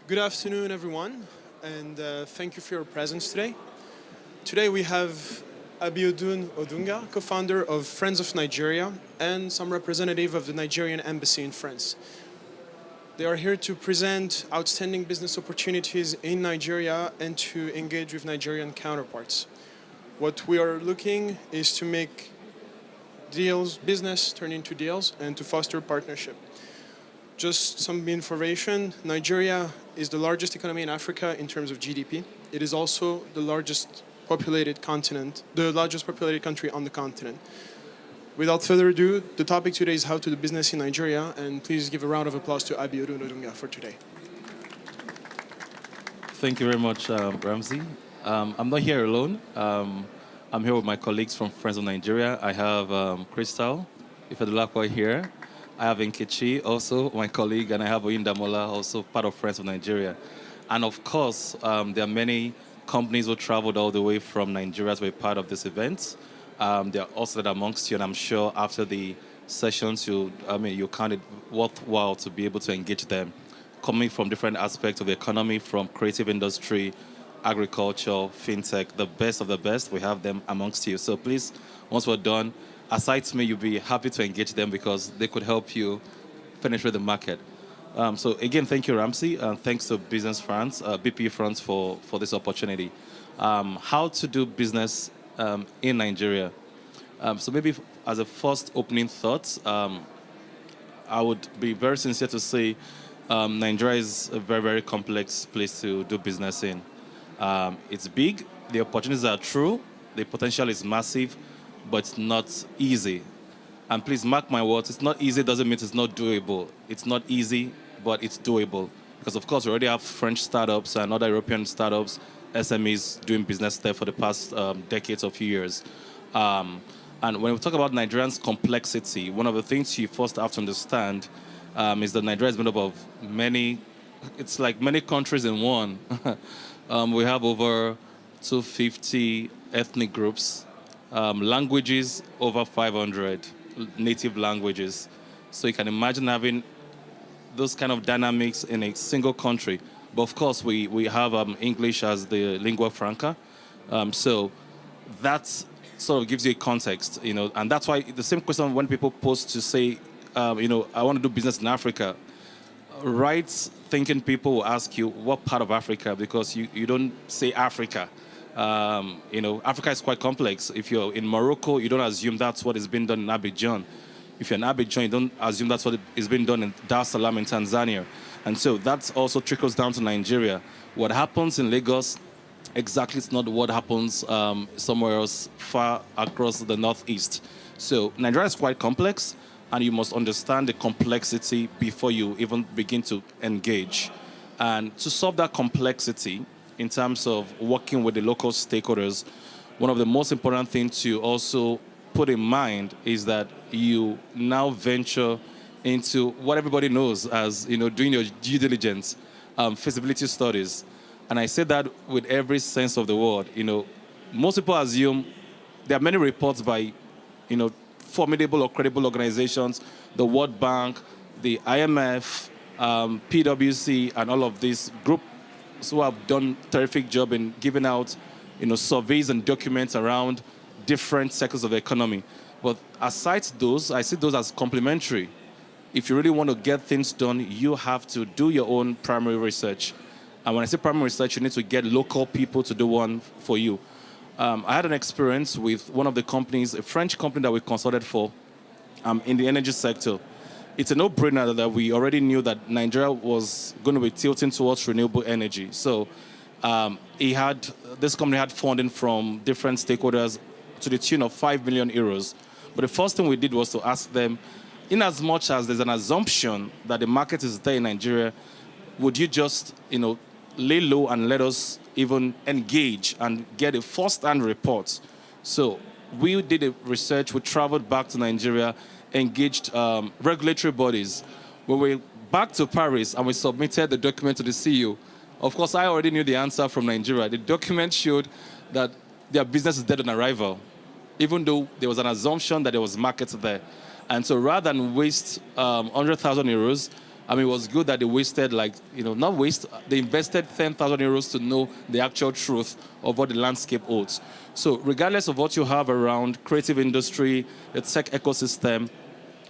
Good afternoon, everyone, and thank you for your presence today. Today we have Abiodun Odunga, co-founder of Friends of Nigeria, and some representative of the Nigerian embassy in France. They are here to present outstanding business opportunities in Nigeria and to engage with Nigerian counterparts. What we are looking is to make deals, business turn into deals, and to foster partnership. Just some information, Nigeria is the largest economy in Africa in terms of GDP. It is also the largest populated country on the continent. Without further ado, the topic today is how to do business in Nigeria, and please give a round of applause to Abiodun Dominic Odunuga for today. Thank you very much, Ramsey. I'm not here alone. I'm here with my colleagues from Friends of Nigeria. I have Crystal Ifedulakwa here. I have Nkechi, also my colleague, and I have Oyindamola, also part of Friends of Nigeria. And of course, there are many companies who traveled all the way from Nigeria to be part of this event. They are also amongst you, and I'm sure after the sessions, you count it worthwhile to be able to engage them, coming from different aspects of the economy, from creative industry, agriculture, fintech, the best of the best. We have them amongst you. So please, once we're done, aside to me, you'll be happy to engage them because they could help you penetrate the market. So again, thank you, Ramsey, and thanks to Business France, BPI France for this opportunity. How to do business in Nigeria. So maybe as a first opening thought, I would be very sincere to say Nigeria is a very, very complex place to do business in. It's big, the opportunities are true, the potential is massive, but it's not easy. And please mark my words, it's not easy doesn't mean it's not doable. It's not easy, but it's doable. Because of course we already have French startups and other European startups, SMEs doing business there for the past decades or few years. And when we talk about Nigerians' complexity, one of the things you first have to understand is that Nigeria is made up of it's like many countries in one. We have over 250 ethnic groups, languages over 500 native languages. So you can imagine having those kind of dynamics in a single country. But of course, we have English as the lingua franca. So that sort of gives you a context, and that's why the same question when people post to say, I want to do business in Africa, right-thinking people will ask you, what part of Africa? Because you don't say Africa. Africa is quite complex. If you're in Morocco, you don't assume that's what is being done in Abidjan. If you're in Abidjan, you don't assume that's what is being done in Dar es Salaam in Tanzania. And so that also trickles down to Nigeria. What happens in Lagos exactly is not what happens somewhere else far across the northeast. So Nigeria is quite complex, and you must understand the complexity before you even begin to engage. And to solve that complexity in terms of working with the local stakeholders, one of the most important things to also put in mind is that you now venture into what everybody knows as, doing your due diligence, feasibility studies. And I say that with every sense of the word. Most people assume there are many reports by, formidable or credible organizations, the World Bank, the IMF, PwC, and all of these groups who have done a terrific job in giving out, surveys and documents around different sectors of the economy. But aside those, I see those as complementary. If you really want to get things done, you have to do your own primary research. And when I say primary research, you need to get local people to do one for you. I had an experience with one of the companies, a French company that we consulted for in the energy sector. It's a no-brainer that we already knew that Nigeria was going to be tilting towards renewable energy. So this company had funding from different stakeholders to the tune of 5 million euros. But the first thing we did was to ask them, in as much as there's an assumption that the market is there in Nigeria, would you just, lay low and let us even engage and get a first-hand report? So we did a research, we traveled back to Nigeria, engaged regulatory bodies. When we back to Paris and we submitted the document to the CEO, of course, I already knew the answer from Nigeria. The document showed that their business is dead on arrival, even though there was an assumption that there was market there. And so rather than waste 100,000 euros, I mean, it was good that they wasted, not waste, they invested 10,000 euros to know the actual truth of what the landscape holds. So regardless of what you have around creative industry, the tech ecosystem,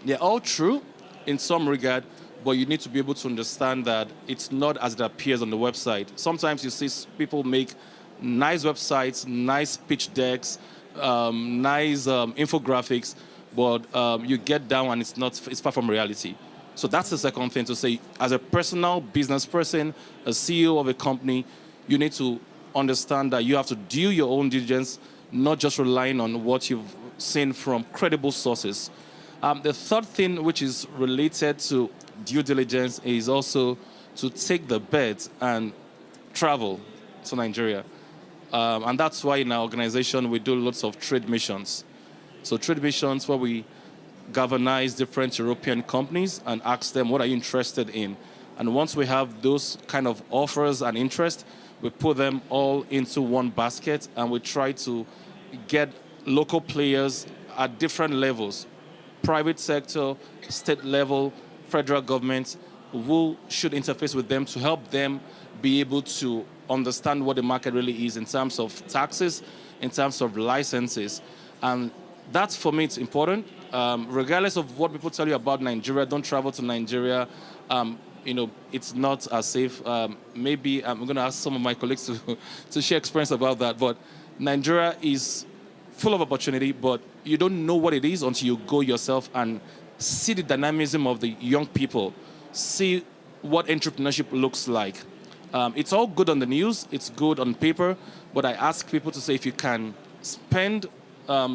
they're all true in some regard, but you need to be able to understand that it's not as it appears on the website. Sometimes you see people make nice websites, nice pitch decks, nice infographics, but you get down and it's far from reality. So that's the second thing to say. As a personal business person, a CEO of a company, you need to understand that you have to do your own diligence, not just relying on what you've seen from credible sources. The third thing, which is related to due diligence, is also to take the bet and travel to Nigeria. And that's why in our organization, we do lots of trade missions. So trade missions where we galvanize different European companies and ask them, what are you interested in? And once we have those kind of offers and interest, we put them all into one basket and we try to get local players at different levels, private sector, state level, federal government, who should interface with them to help them be able to understand what the market really is in terms of taxes, in terms of licenses. And that's, for me, it's important. Regardless of what people tell you about Nigeria, don't travel to Nigeria. It's not as safe. Maybe I'm going to ask some of my colleagues to share experience about that. But Nigeria is full of opportunity, but you don't know what it is until you go yourself and see the dynamism of the young people, see what entrepreneurship looks like. It's all good on the news, it's good on paper, but I ask people to say if you can spend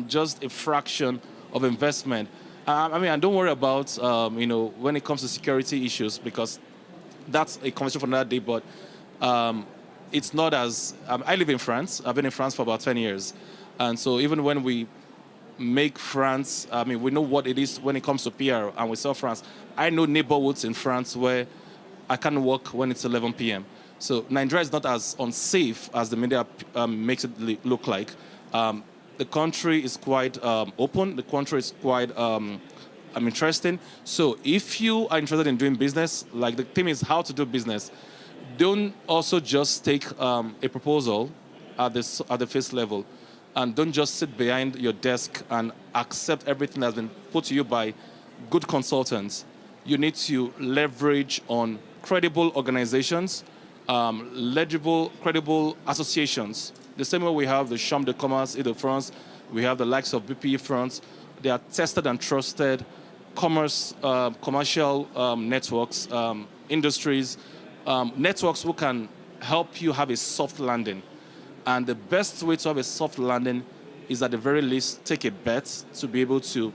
just a fraction of investment. And don't worry about, when it comes to security issues, because that's a conversation for another day, but it's not as... I live in France. I've been in France for about 10 years. And so even when we make France, we know what it is when it comes to PR, and we sell France. I know neighborhoods in France where I can't walk when it's 11 p.m. So Nigeria is not as unsafe as the media makes it look like. The country is quite open. The country is quite interesting. So if you are interested in doing business, like the theme is how to do business, don't also just take a proposal at the face level. And don't just sit behind your desk and accept everything that's been put to you by good consultants. You need to leverage on credible organizations, legible, credible associations. The same way we have the Chambre de Commerce de France, we have the likes of BPI France. They are tested and trusted commercial networks, industries, networks who can help you have a soft landing. And the best way to have a soft landing is, at the very least, take a bet to be able to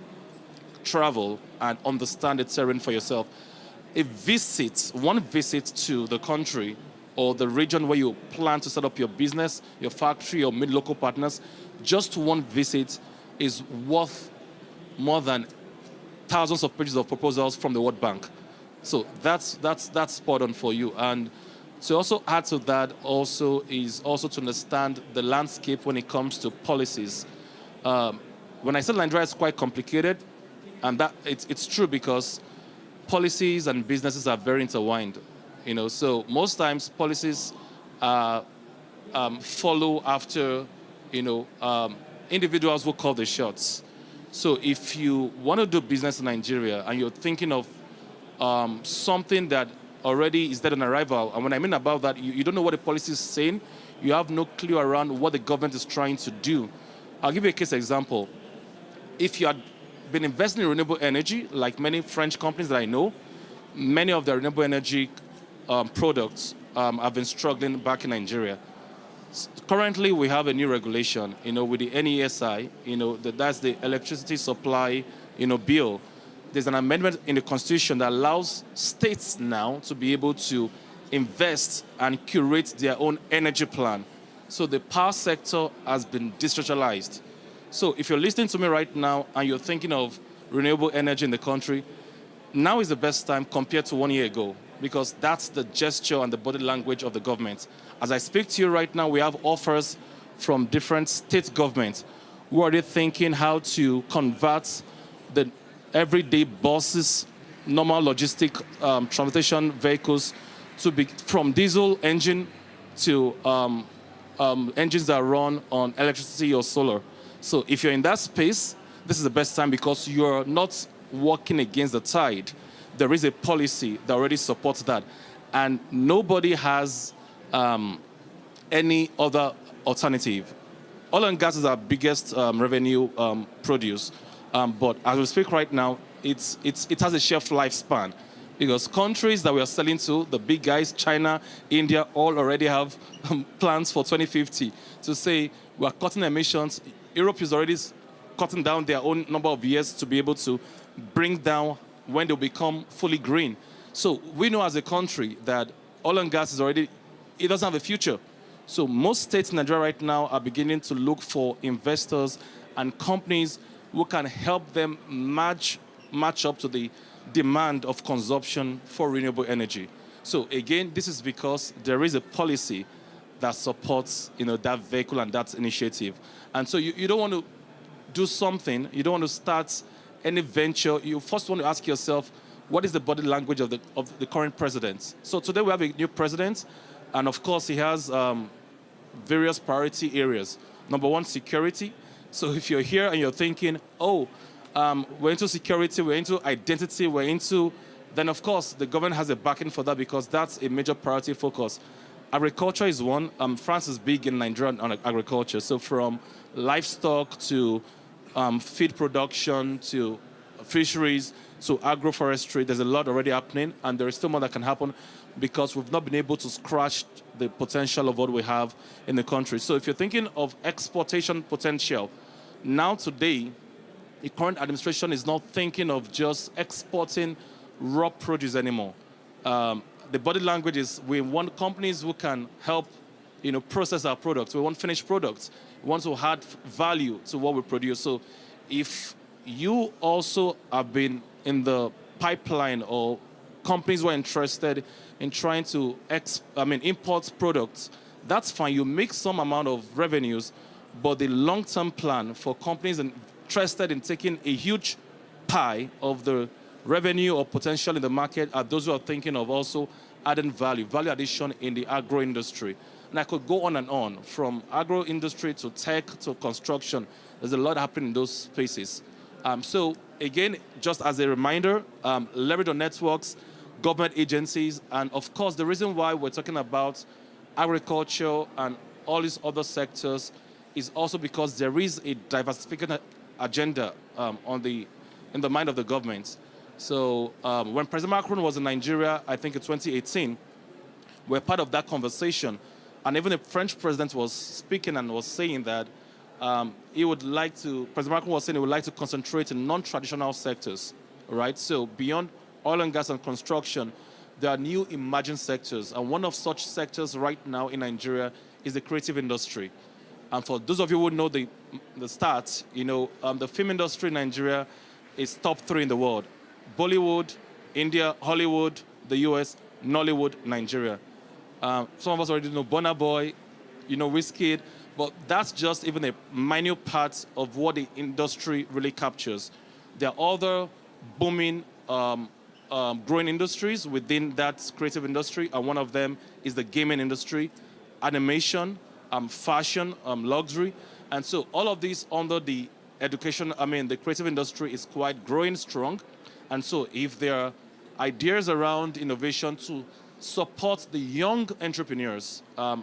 travel and understand the terrain for yourself. One visit to the country or the region where you plan to set up your business, your factory, or meet local partners, just one visit is worth more than thousands of pages of proposals from the World Bank. So that's spot on for you. And to also add to that is to understand the landscape when it comes to policies. When I said Nigeria is quite complicated, and that it's true because policies and businesses are very intertwined. So most times policies follow after individuals who call the shots. So if you want to do business in Nigeria and you're thinking of something that already is dead on arrival, and when I mean about that, you don't know what the policy is saying, you have no clue around what the government is trying to do. I'll give you a case example. If you had been investing in renewable energy, like many French companies that I know, many of the renewable energy products have been struggling back in Nigeria. Currently, we have a new regulation, with the NESI, that's the electricity supply, bill. There's an amendment in the Constitution that allows states now to be able to invest and curate their own energy plan. So the power sector has been decentralized. So if you're listening to me right now and you're thinking of renewable energy in the country, now is the best time compared to 1 year ago, because that's the gesture and the body language of the government. As I speak to you right now, we have offers from different state governments who are thinking how to convert the everyday buses normal logistic transportation vehicles to be from diesel engine to engines that run on electricity or solar. So if you're in that space, this is the best time because you're not walking against the tide. There is a policy that already supports that. And nobody has any other alternative. Oil and gas is our biggest revenue produce. But as we speak right now, it has a shelf lifespan because countries that we are selling to, the big guys, China, India, all already have plans for 2050 to say we are cutting emissions. Europe is already cutting down their own number of years to be able to bring down when they'll become fully green. So we know as a country that oil and gas is already, it doesn't have a future. So most states in Nigeria right now are beginning to look for investors and companies who can help them match up to the demand of consumption for renewable energy. So again, this is because there is a policy that supports that vehicle and that initiative. And so you don't want to do something, you don't want to start any venture. You first want to ask yourself, what is the body language of the current president? So today we have a new president, and of course he has various priority areas. Number one, security. So if you're here and you're thinking, we're into security, we're into identity, we're into, then of course the government has a backing for that because that's a major priority focus. Agriculture is one. France is big in Nigeria on agriculture. So from livestock to feed production to fisheries to agroforestry, there's a lot already happening, and there is still more that can happen because we've not been able to scratch the potential of what we have in the country. So if you're thinking of exportation potential, now today, the current administration is not thinking of just exporting raw produce anymore. The body language is we want companies who can help process our products. We want finished products. We want to add value to what we produce. So if you also have been in the pipeline or companies were interested in trying to import products, that's fine. You make some amount of revenues, but the long-term plan for companies interested in taking a huge pie of the revenue or potential in the market are those who are thinking of also adding value addition in the agro industry. And I could go on, from agro industry to tech to construction. There's a lot happening in those spaces. So again, just as a reminder, leverage on networks, government agencies, and of course, the reason why we're talking about agriculture and all these other sectors is also because there is a diversification agenda in the mind of the government. So when President Macron was in Nigeria, I think in 2018, we're part of that conversation. And even the French president was speaking and was saying that President Macron was saying he would like to concentrate in non-traditional sectors, right? So beyond oil and gas and construction, there are new emerging sectors. And one of such sectors right now in Nigeria is the creative industry. And for those of you who know the stats, the film industry in Nigeria is top 3 in the world. Bollywood, India, Hollywood, the US, Nollywood, Nigeria. Some of us already know Burna Boy, Wizkid, but that's just even a minute part of what the industry really captures. There are other booming, growing industries within that creative industry, and one of them is the gaming industry, animation, fashion, luxury. And so all of these under the the creative industry is quite growing strong. And so if there are ideas around innovation to support the young entrepreneurs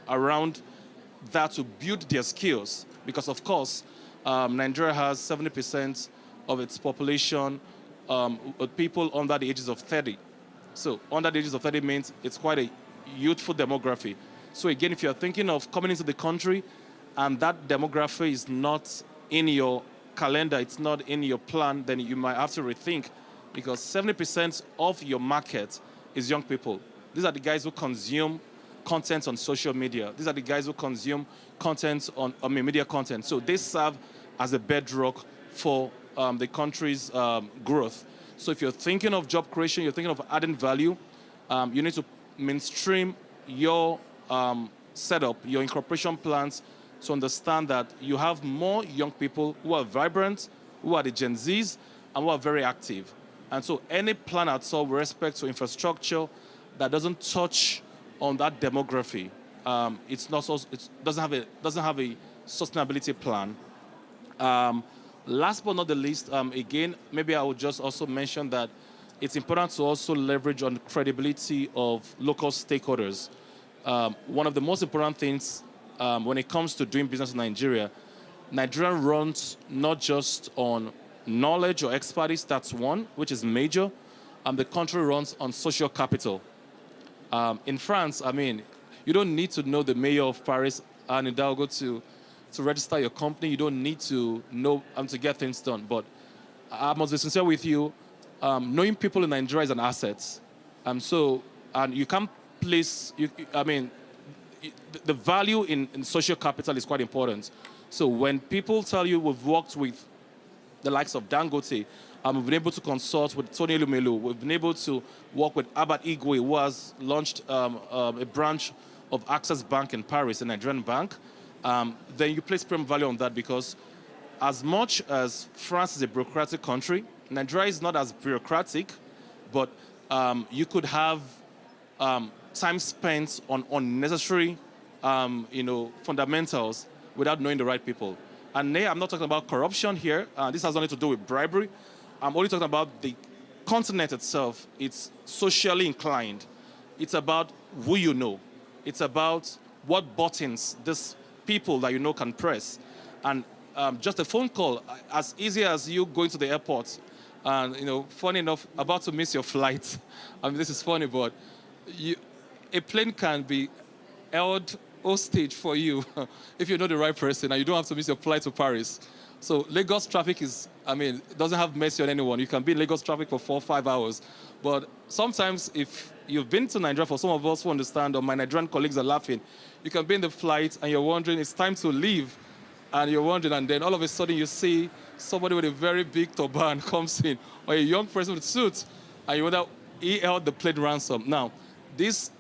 around that to build their skills, because of course, Nigeria has 70% of its population with people under the ages of 30. So under the ages of 30 means it's quite a youthful demography. So again, if you're thinking of coming into the country and that demography is not in your calendar, it's not in your plan, then you might have to rethink, because 70% of your market is young people. These are the guys who consume content on social media. These are the guys who consume content media content. So they serve as a bedrock for the country's growth. So if you're thinking of job creation, you're thinking of adding value, you need to mainstream your setup, your incorporation plans, to understand that you have more young people who are vibrant, who are the Gen Zs, and who are very active. And so any plan at all with respect to infrastructure that doesn't touch on that demography, it doesn't have a sustainability plan. Last but not the least, again, maybe I would just also mention that it's important to also leverage on the credibility of local stakeholders. One of the most important things when it comes to doing business in Nigeria, Nigeria runs not just on knowledge or expertise, that's one, which is major. The country runs on social capital. In France, I mean, you don't need to know the mayor of Paris and Hidalgo to register your company. You don't need to know to get things done. But I must be sincere with you, knowing people in Nigeria is an asset. And you can't place, the value in social capital is quite important. So when people tell you we've worked with the likes of Dangote, we've been able to consult with Tony Lumelu, we've been able to work with Abad Igwe, who has launched a branch of Access Bank in Paris, a Nigerian bank, then you place premium value on that, because as much as France is a bureaucratic country, Nigeria is not as bureaucratic, but you could have time spent on unnecessary fundamentals without knowing the right people. And I'm not talking about corruption here. This has nothing to do with bribery. I'm only talking about the continent itself. It's socially inclined. It's about who you know. It's about what buttons these people that you know can press. And just a phone call, as easy as you going to the airport and, funny enough, about to miss your flight. This is funny, but a plane can be held hostage for you if you know the right person and you don't have to miss your flight to Paris. So Lagos traffic doesn't have mercy on anyone. You can be in Lagos traffic for 4 or 5 hours. But sometimes if you've been to Nigeria, for some of us who understand, or my Nigerian colleagues are laughing, you can be in the flight and you're wondering, it's time to leave. And you're wondering, and then all of a sudden you see somebody with a very big turban comes in, or a young person with a suit, and you wonder, he held the plane ransom. Now, this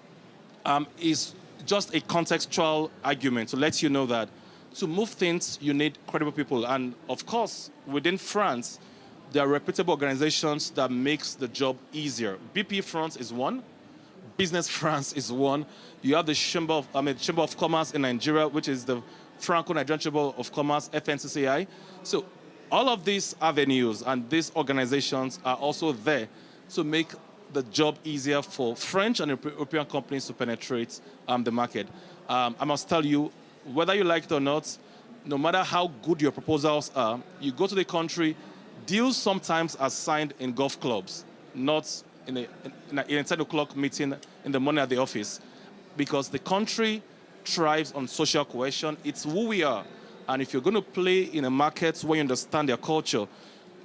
is just a contextual argument to let you know that to move things, you need credible people. And of course, within France, there are reputable organizations that makes the job easier. BPI France is one. Business France is one. You have the Chamber of Commerce in Nigeria, which is the Franco-Nigerian Chamber of Commerce, FNCCI. So all of these avenues and these organizations are also there to make the job easier for French and European companies to penetrate the market. I must tell you, whether you like it or not, no matter how good your proposals are, you go to the country, deals sometimes are signed in golf clubs, not in a 10 o'clock meeting in the morning at the office, because the country thrives on social cohesion. It's who we are. And if you're going to play in a market where you understand their culture,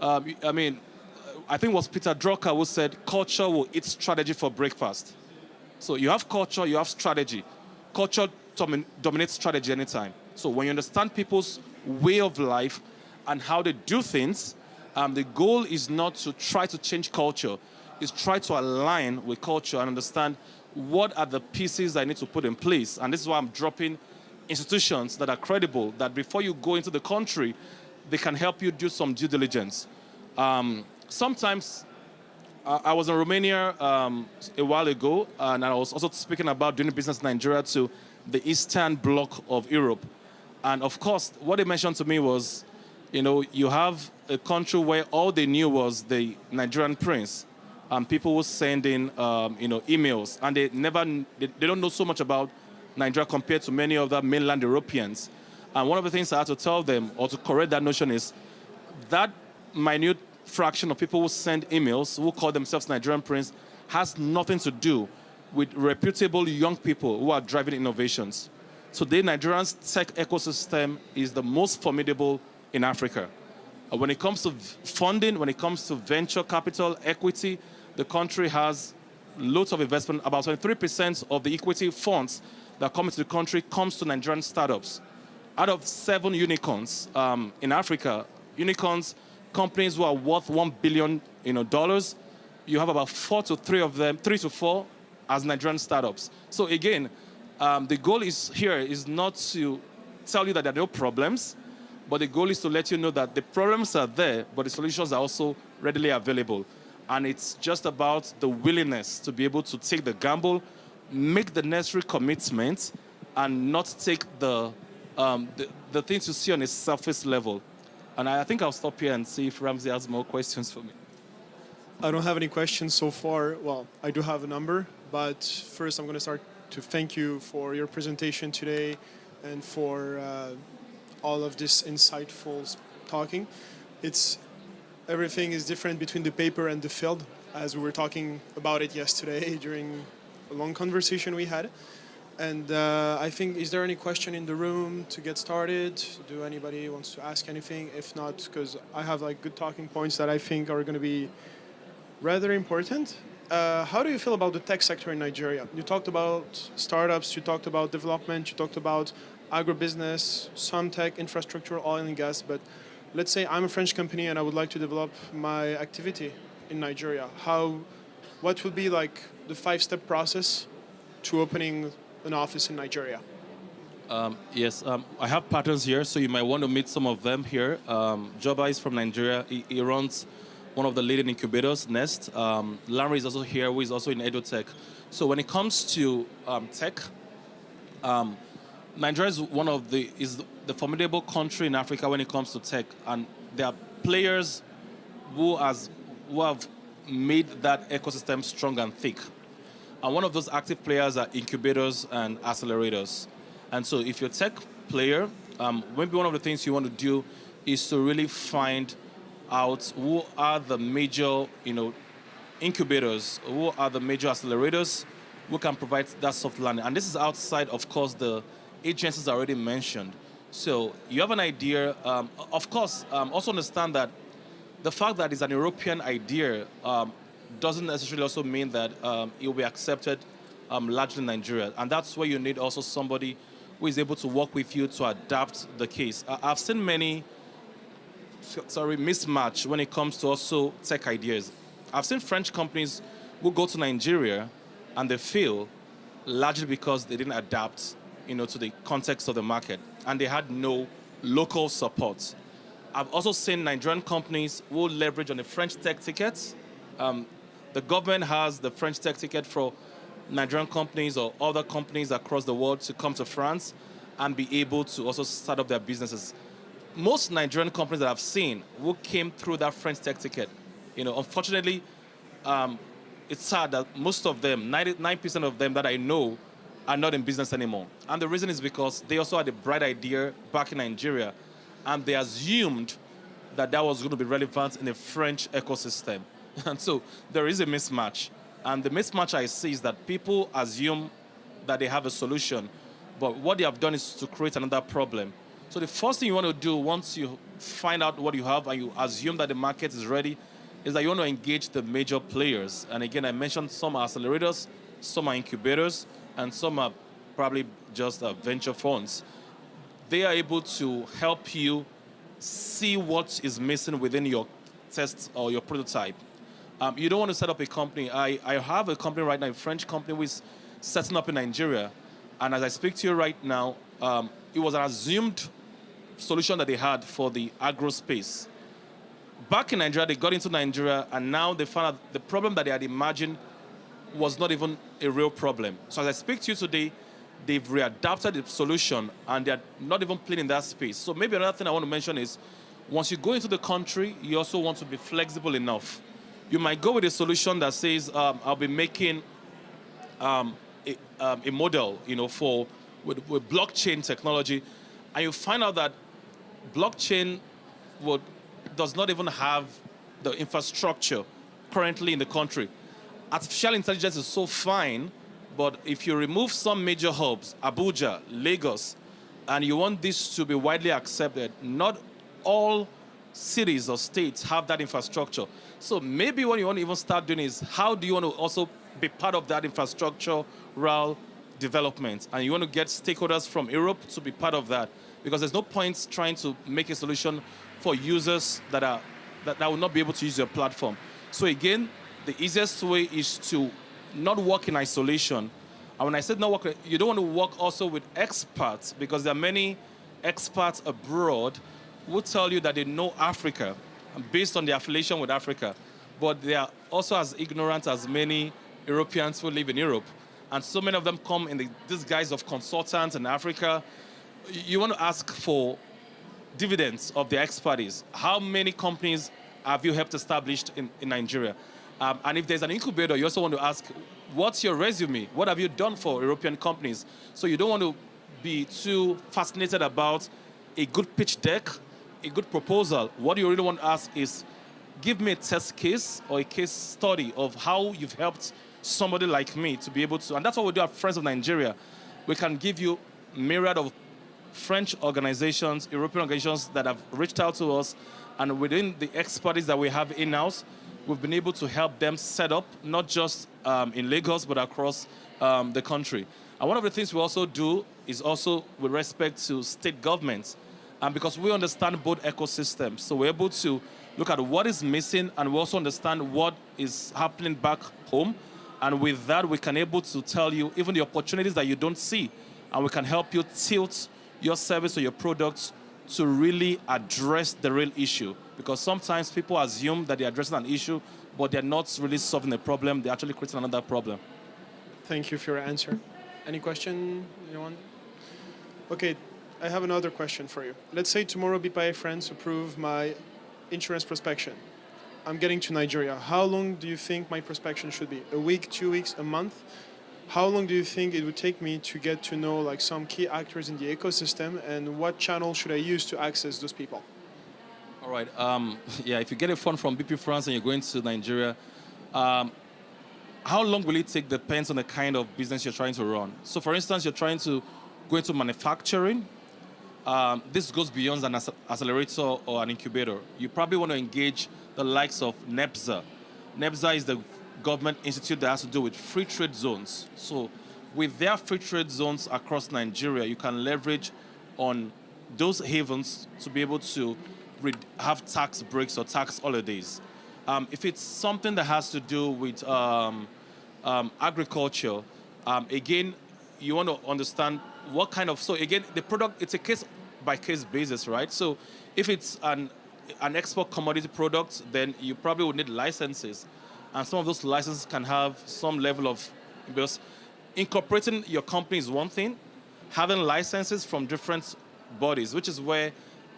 I think it was Peter Drucker who said, culture will eat strategy for breakfast. So you have culture, you have strategy. Culture dominates strategy anytime. So when you understand people's way of life and how they do things, the goal is not to try to change culture. It's try to align with culture and understand what are the pieces I need to put in place. And this is why I'm dropping institutions that are credible, that before you go into the country, they can help you do some due diligence. Sometimes, I was in Romania a while ago, and I was also speaking about doing business in Nigeria to the Eastern Bloc of Europe. And of course, what they mentioned to me was, you have a country where all they knew was the Nigerian prince, and people would send in, emails, and they don't know so much about Nigeria compared to many other mainland Europeans. And one of the things I had to tell them, or to correct that notion, is that minute fraction of people who send emails, who call themselves Nigerian prince, has nothing to do with reputable young people who are driving innovations. Today, Nigeria's tech ecosystem is the most formidable in Africa. When it comes to funding, when it comes to venture capital, equity, the country has loads of investment. About 23% of the equity funds that come into the country comes to Nigerian startups. Out of 7 unicorns in Africa, unicorns, companies who are worth $1 billion, you have about 3 to 4 as Nigerian startups. So again, the goal is not to tell you that there are no problems, but the goal is to let you know that the problems are there, but the solutions are also readily available. And it's just about the willingness to be able to take the gamble, make the necessary commitments, and not take the things you see on a surface level. And I think I'll stop here and see if Ramsey has more questions for me. I don't have any questions so far. Well, I do have a number, but first I'm going to start to thank you for your presentation today and for all of this insightful talking. Everything is different between the paper and the field, as we were talking about it yesterday during a long conversation we had. And I think, is there any question in the room to get started? Do anybody wants to ask anything? If not, because I have like good talking points that I think are going to be rather important. How do you feel about the tech sector in Nigeria? You talked about startups, you talked about development, you talked about agribusiness, some tech, infrastructure, oil and gas, but let's say I'm a French company and I would like to develop my activity in Nigeria. What would be like the 5-step process to opening an office in Nigeria? Yes, I have partners here, so you might want to meet some of them here. Joba is from Nigeria. He runs one of the leading incubators, Nest. Larry is also here, who is also in EduTech. So when it comes to tech, Nigeria is the formidable country in Africa when it comes to tech, and there are players who have made that ecosystem strong and thick. And one of those active players are incubators and accelerators. And so if you're a tech player, maybe one of the things you want to do is to really find out who are the major, incubators, who are the major accelerators who can provide that soft landing. And this is outside, of course, the agencies already mentioned. So you have an idea. Of course, also understand that the fact that it's an European idea doesn't necessarily also mean that it will be accepted largely in Nigeria. And that's where you need also somebody who is able to work with you to adapt the case. I've seen many mismatch when it comes to also tech ideas. I've seen French companies who go to Nigeria and they fail largely because they didn't adapt, to the context of the market, and they had no local support. I've also seen Nigerian companies who leverage on the French tech tickets. The government has the French tech ticket for Nigerian companies or other companies across the world to come to France and be able to also start up their businesses. Most Nigerian companies that I've seen who came through that French tech ticket, unfortunately, it's sad that most of them, 99% of them that I know, are not in business anymore. And the reason is because they also had a bright idea back in Nigeria, and they assumed that was going to be relevant in the French ecosystem. And so there is a mismatch. And the mismatch I see is that people assume that they have a solution, but what they have done is to create another problem. So the first thing you want to do once you find out what you have and you assume that the market is ready is that you want to engage the major players. And again, I mentioned some are accelerators, some are incubators, and some are probably just venture funds. They are able to help you see what is missing within your test or your prototype. You don't want to set up a company. I have a company right now, a French company, who is setting up in Nigeria. And as I speak to you right now, it was an assumed solution that they had for the agro space. Back in Nigeria, they got into Nigeria, and now they found out the problem that they had imagined was not even a real problem. So as I speak to you today, they've readapted the solution, and they're not even playing in that space. So maybe another thing I want to mention is, once you go into the country, you also want to be flexible enough. You might go with a solution that says, I'll be making a model, with blockchain technology, and you find out that blockchain does not even have the infrastructure currently in the country. Artificial intelligence is so fine, but if you remove some major hubs, Abuja, Lagos, and you want this to be widely accepted, not all cities or states have that infrastructure. So maybe what you want to even start doing is, how do you want to also be part of that infrastructural development? And you want to get stakeholders from Europe to be part of that, because there's no point trying to make a solution for users that will not be able to use your platform. So again, the easiest way is to not work in isolation. And when I said not work, you don't want to work also with experts, because there are many experts abroad who tell you that they know Africa based on their affiliation with Africa. but they are also as ignorant as many Europeans who live in Europe. And so many of them come in the disguise of consultants in Africa. You want to ask for dividends of their expertise. How many companies have you helped established in Nigeria? And if there's an incubator, you also want to ask, what's your resume? What have you done for European companies? So you don't want to be too fascinated about a good pitch deck, a good proposal. What you really want to ask is, give me a test case or a case study of how you've helped somebody like me to be able to, and that's what we do at Friends of Nigeria. We can give you a myriad of French organizations, European organizations that have reached out to us, and within the expertise that we have in-house, we've been able to help them set up, not just in Lagos, but across the country. And one of the things we also do is also with respect to state governments, because we understand both ecosystems. So we're able to look at what is missing, and we also understand what is happening back home. And with that, we can able to tell you even the opportunities that you don't see, and we can help you tilt your service or your products to really address the real issue. Because sometimes people assume that they're addressing an issue, but they're not really solving the problem. They're actually creating another problem. Thank you for your answer. Any question, anyone? Okay, I have another question for you. Let's say tomorrow BPI France approve my insurance prospection. I'm getting to Nigeria. How long do you think my prospection should be? A week, 2 weeks, a month? How long do you think it would take me to get to know like some key actors in the ecosystem, and what channel should I use to access those people? All right. Yeah, if you get a fund from BP France and you're going to Nigeria, how long will it take depends on the kind of business you're trying to run. So for instance, you're trying to go into manufacturing. This goes beyond an accelerator or an incubator. You probably want to engage the likes of NEPSA. NEPSA is the government institute that has to do with free trade zones. So with their free trade zones across Nigeria, you can leverage on those havens to be able to have tax breaks or tax holidays. If it's something that has to do with agriculture, again, you want to understand what kind of, so again, the product, it's a case by case basis, right? So if it's an export commodity product, then you probably would need licenses. And some of those licenses can have some level of, because incorporating your company is one thing, having licenses from different bodies, which is where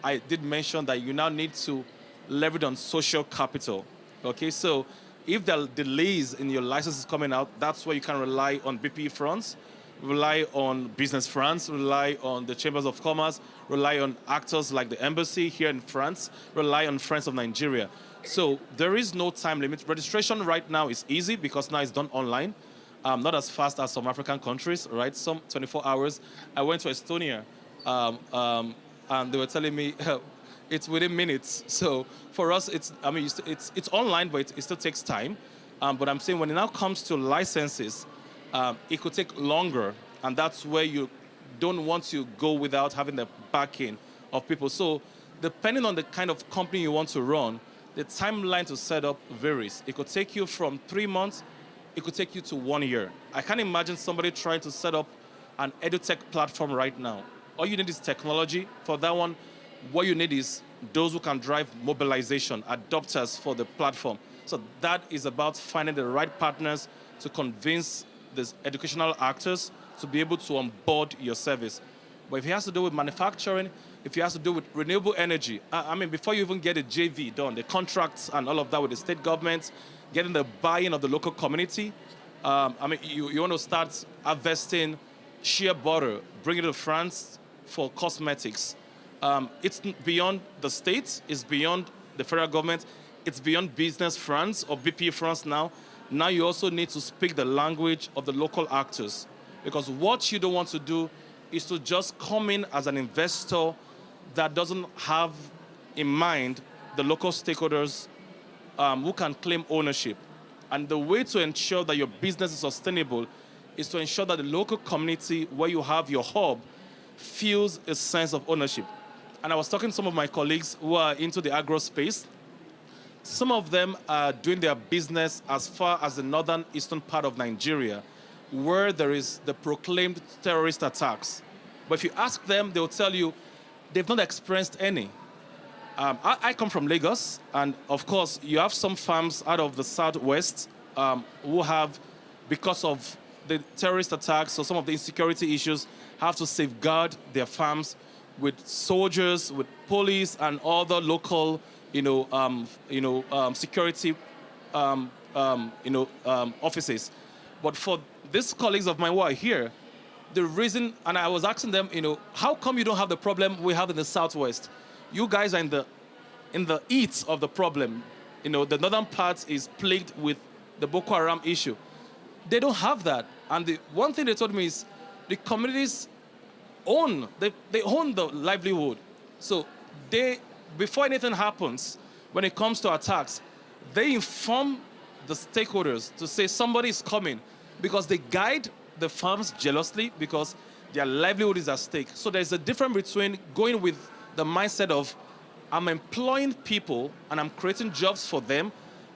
I did mention that you now need to leverage on social capital. Okay, so if there are delays in your licenses coming out, that's where you can rely on BPI France, rely on Business France, rely on the Chambers of Commerce, rely on actors like the embassy here in France, rely on Friends of Nigeria. So there is no time limit. Registration right now is easy because now it's done online. Not as fast as some African countries, right? Some 24 hours. I went to Estonia, and they were telling me it's within minutes. So for us, it's online, but it still takes time. But I'm saying when it now comes to licenses, it could take longer, and that's where you don't want to go without having the backing of people. So depending on the kind of company you want to run, the timeline to set up varies. It could take you from 3 months, it could take you to 1 year. I can't imagine somebody trying to set up an edutech platform right now. All you need is technology. For that one, what you need is those who can drive mobilization, adopters for the platform. So that is about finding the right partners to convince these educational actors to be able to onboard your service. But if it has to do with manufacturing, if it has to do with renewable energy, I mean, before you even get a JV done, the contracts and all of that with the state government, getting the buy-in of the local community, you want to start harvesting shea butter, bring it to France for cosmetics. It's beyond the state, it's beyond the federal government, it's beyond Business France or BP France now. Now you also need to speak the language of the local actors. Because what you don't want to do is to just come in as an investor that doesn't have in mind the local stakeholders who can claim ownership. And the way to ensure that your business is sustainable is to ensure that the local community where you have your hub feels a sense of ownership. And I was talking to some of my colleagues who are into the agro space. Some of them are doing their business as far as the northern eastern part of Nigeria, where there is the proclaimed terrorist attacks. But if you ask them, they'll tell you they've not experienced any. I come from Lagos, and of course, you have some farms out of the southwest who have, because of the terrorist attacks or some of the insecurity issues, have to safeguard their farms with soldiers, with police, and other local, security, offices. But for these colleagues of mine who are here, the reason, and I was asking them, how come you don't have the problem we have in the southwest? You guys are in the heat of the problem. The northern part is plagued with the Boko Haram issue. They don't have that. And the one thing they told me is the communities they own the livelihood. So before anything happens, when it comes to attacks, they inform the stakeholders to say somebody is coming, because they guide the farms jealously because their livelihood is at stake. So there's a difference between going with the mindset of I'm employing people and I'm creating jobs for them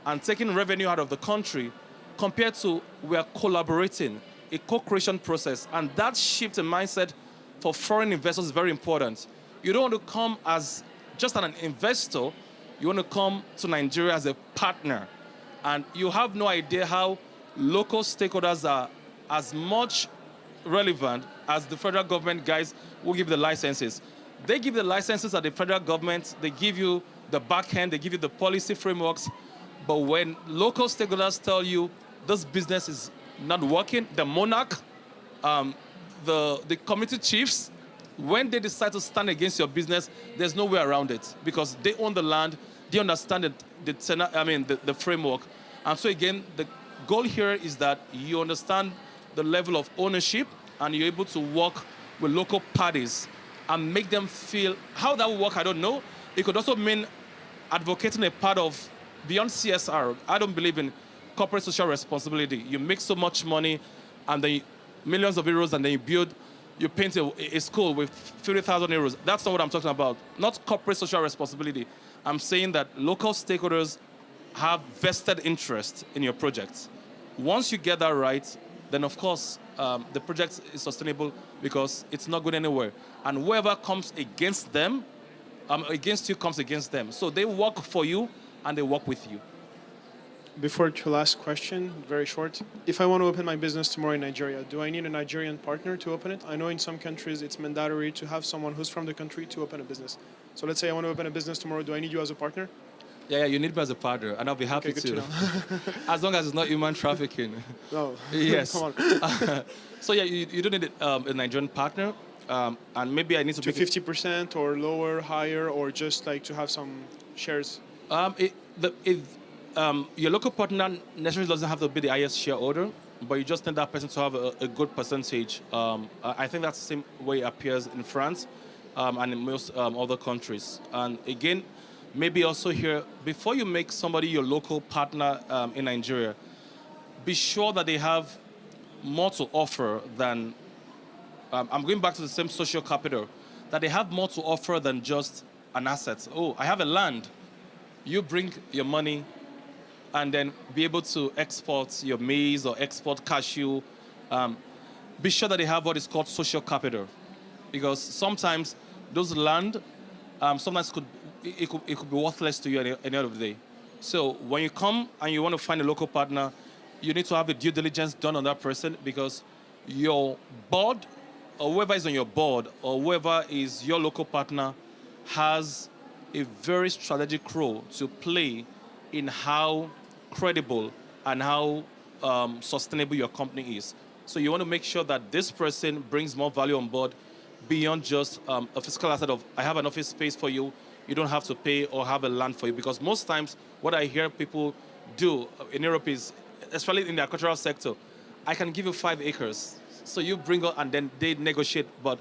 and taking revenue out of the country, compared to we are collaborating, a co-creation process. And that shift in mindset for foreign investors is very important. You don't want to come as just an investor, you want to come to Nigeria as a partner. And you have no idea how local stakeholders are as much relevant as the federal government guys who give the licenses. They give the licenses at the federal government, they give you the back end, they give you the policy frameworks. But when local stakeholders tell you this business is not working, the monarch, the community chiefs, when they decide to stand against your business, there's no way around it, because they own the land, they understand the framework. And so again, the goal here is that you understand the level of ownership and you're able to work with local parties and make them feel. How that will work, I don't know. It could also mean advocating a part of beyond CSR. I don't believe in corporate social responsibility. You make so much money and then millions of euros, and then you paint a school with 50,000 euros. That's not what I'm talking about. Not corporate social responsibility. I'm saying that local stakeholders have vested interest in your project. Once you get that right, then of course the project is sustainable because it's not going anywhere. And whoever comes against them, against you comes against them. So they work for you and they work with you. Before to last question, very short. If I want to open my business tomorrow in Nigeria, do I need a Nigerian partner to open it? I know in some countries it's mandatory to have someone who's from the country to open a business. So let's say I want to open a business tomorrow. Do I need you as a partner? Yeah, you need me as a partner, and I'll be happy Okay, good to. to know. As long as it's not human trafficking. No. Yes. Come on. So yeah, you don't need a Nigerian partner, and maybe I need to To make it- 50% or lower, higher, or just like to have some shares? Your local partner necessarily doesn't have to be the highest shareholder, but you just need that person to have a good percentage. I think that's the same way it appears in France and in most other countries. And again, maybe also here, before you make somebody your local partner in Nigeria, be sure that they have more to offer than, I'm going back to the same social capital, that they have more to offer than just an asset. Oh, I have a land. You bring your money and then be able to export your maize or export cashew. Be sure that they have what is called social capital, because sometimes those land sometimes could be worthless to you at the end of the day. So when you come and you want to find a local partner, you need to have a due diligence done on that person, because your board or whoever is on your board or whoever is your local partner has a very strategic role to play in how credible and how sustainable your company is. So you want to make sure that this person brings more value on board beyond just a physical asset of, I have an office space for you, you don't have to pay, or have a land for you. Because most times what I hear people do in Europe is, especially in the agricultural sector, I can give you 5 acres. So you bring up and then they negotiate, but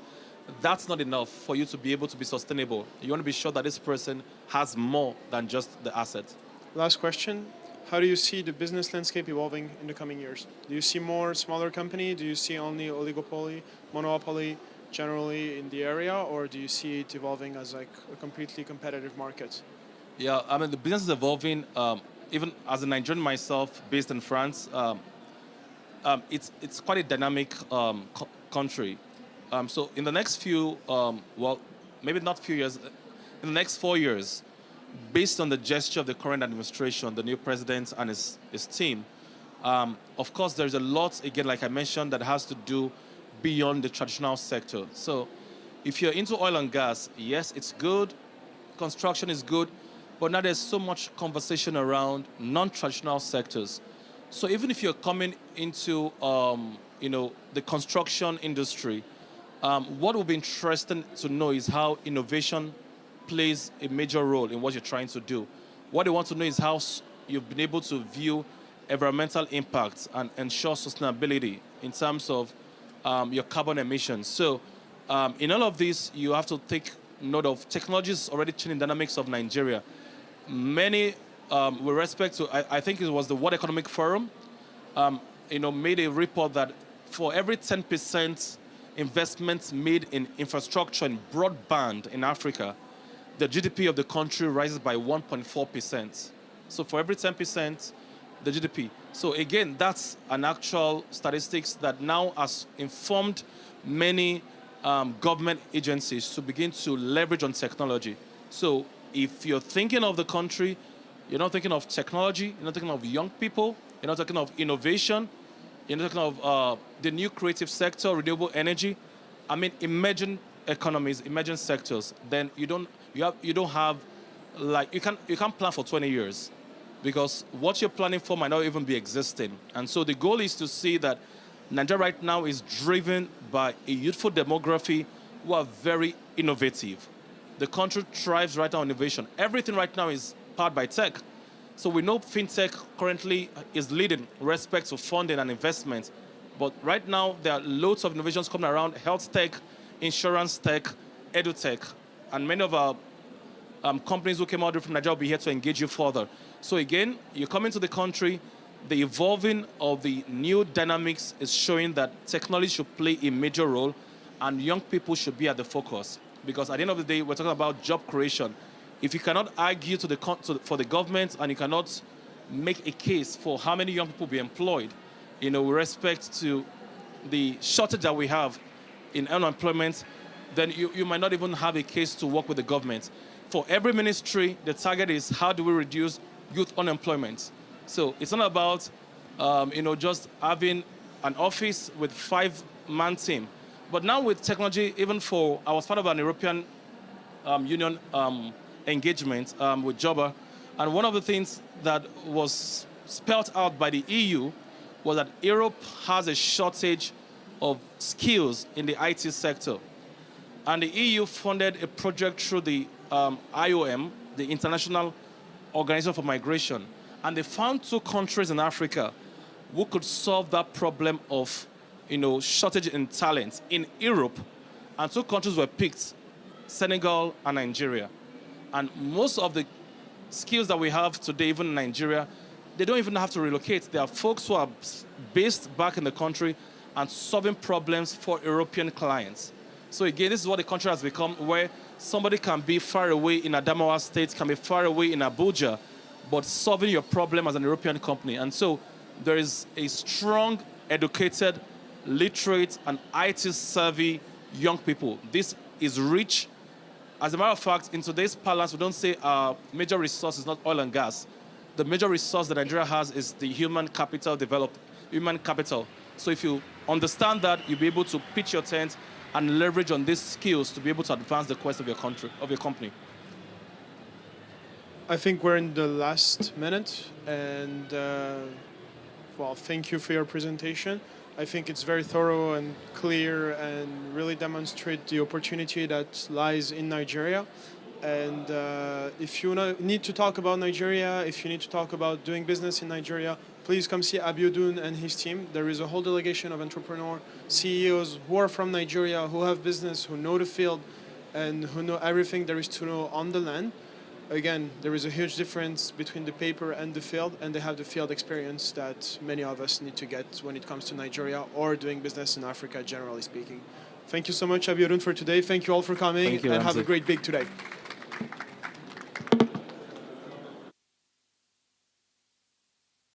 that's not enough for you to be able to be sustainable. You want to be sure that this person has more than just the asset. Last question. How do you see the business landscape evolving in the coming years? Do you see more smaller company? Do you see only oligopoly, monopoly generally in the area? Or do you see it evolving as like a completely competitive market? Yeah, I mean, the business is evolving. Even as a Nigerian myself, based in France, it's quite a dynamic country. So in the next few, well, maybe not few years, in the next 4 years, based on the gesture of the current administration, the new president and his team, of course, there's a lot, again, like I mentioned, that has to do beyond the traditional sector. So if you're into oil and gas, yes, it's good. Construction is good. But now there's so much conversation around non-traditional sectors. So even if you're coming into, the construction industry, what will be interesting to know is how innovation plays a major role in what you're trying to do. What they want to know is how you've been able to view environmental impacts and ensure sustainability in terms of your carbon emissions. So in all of this, you have to take note of technologies already changing dynamics of Nigeria. Many, with respect to, I think it was the World Economic Forum, made a report that for every 10% investments made in infrastructure and broadband in Africa, the GDP of the country rises by 1.4%. So for every 10%, the GDP. So again, that's an actual statistics that now has informed many government agencies to begin to leverage on technology. So if you're thinking of the country, you're not thinking of technology, you're not thinking of young people, you're not thinking of innovation, you're not talking of the new creative sector, renewable energy. I mean, emerging economies, emerging sectors. Then you can't plan for 20 years because what you're planning for might not even be existing. And so the goal is to see that Nigeria right now is driven by a youthful demography who are very innovative. The country thrives right now on innovation. Everything right now is powered by tech. So we know fintech currently is leading with respect to funding and investment. But right now, there are loads of innovations coming around: health tech, insurance tech, edu tech. And many of our companies who came out from Nigeria will be here to engage you further. So again, you come into the country, the evolving of the new dynamics is showing that technology should play a major role and young people should be at the focus. Because at the end of the day, we're talking about job creation. If you cannot argue for the government and you cannot make a case for how many young people will be employed, with respect to the shortage that we have in unemployment, then you might not even have a case to work with the government. For every ministry, the target is how do we reduce youth unemployment? So it's not about, just having an office with 5-man team. But now with technology, I was part of an European Union engagement with Jobber, and one of the things that was spelled out by the EU was that Europe has a shortage of skills in the IT sector. And the EU funded a project through the IOM, the International Organization for Migration, and they found 2 countries in Africa who could solve that problem of shortage in talent in Europe, and 2 countries were picked: Senegal and Nigeria. And most of the skills that we have today, even in Nigeria, they don't even have to relocate. There are folks who are based back in the country and solving problems for European clients. So again, this is what the country has become, where somebody can be far away in Adamawa State, can be far away in Abuja, but solving your problem as an European company. And so there is a strong, educated, literate, and IT-savvy young people. This is rich. As a matter of fact, in today's parlance, we don't say our major resource is not oil and gas. The major resource that Nigeria has is the human capital. So if you understand that, you'll be able to pitch your tent and leverage on these skills to be able to advance the quest of your country, of your company. I think we're in the last minute, and thank you for your presentation. I think it's very thorough and clear and really demonstrate the opportunity that lies in Nigeria. And if you need to talk about Nigeria, if you need to talk about doing business in Nigeria, please come see Abiodun and his team. There is a whole delegation of entrepreneurs, CEOs who are from Nigeria, who have business, who know the field, and who know everything there is to know on the land. Again, there is a huge difference between the paper and the field, and they have the field experience that many of us need to get when it comes to Nigeria or doing business in Africa, generally speaking. Thank you so much, Abiodun, for today. Thank you all for coming, Thank you, and have Ramsey. a great BIG today.